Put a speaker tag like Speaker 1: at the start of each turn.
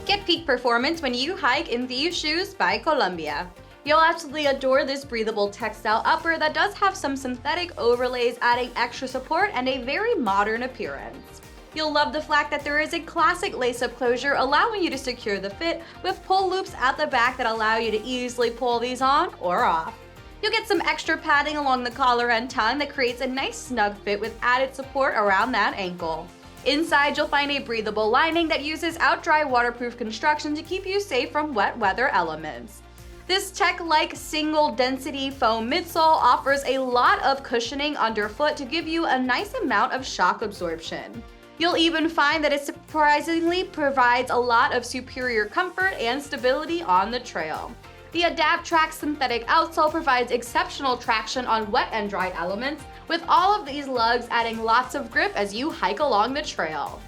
Speaker 1: Get peak performance when you hike in these shoes by Columbia. You'll absolutely adore this breathable textile upper that does have some synthetic overlays adding extra support and a very modern appearance. You'll love the fact that there is a classic lace-up closure allowing you to secure the fit with pull loops at the back that allow you to easily pull these on or off. You'll get some extra padding along the collar and tongue that creates a nice snug fit with added support around that ankle. Inside, you'll find a breathable lining that uses out-dry waterproof construction to keep you safe from wet weather elements. This Techlite single density foam midsole offers a lot of cushioning underfoot to give you a nice amount of shock absorption. You'll even find that it surprisingly provides a lot of superior comfort and stability on the trail. The Adapt Trax synthetic outsole provides exceptional traction on wet and dry elements, with all of these lugs adding lots of grip as you hike along the trail.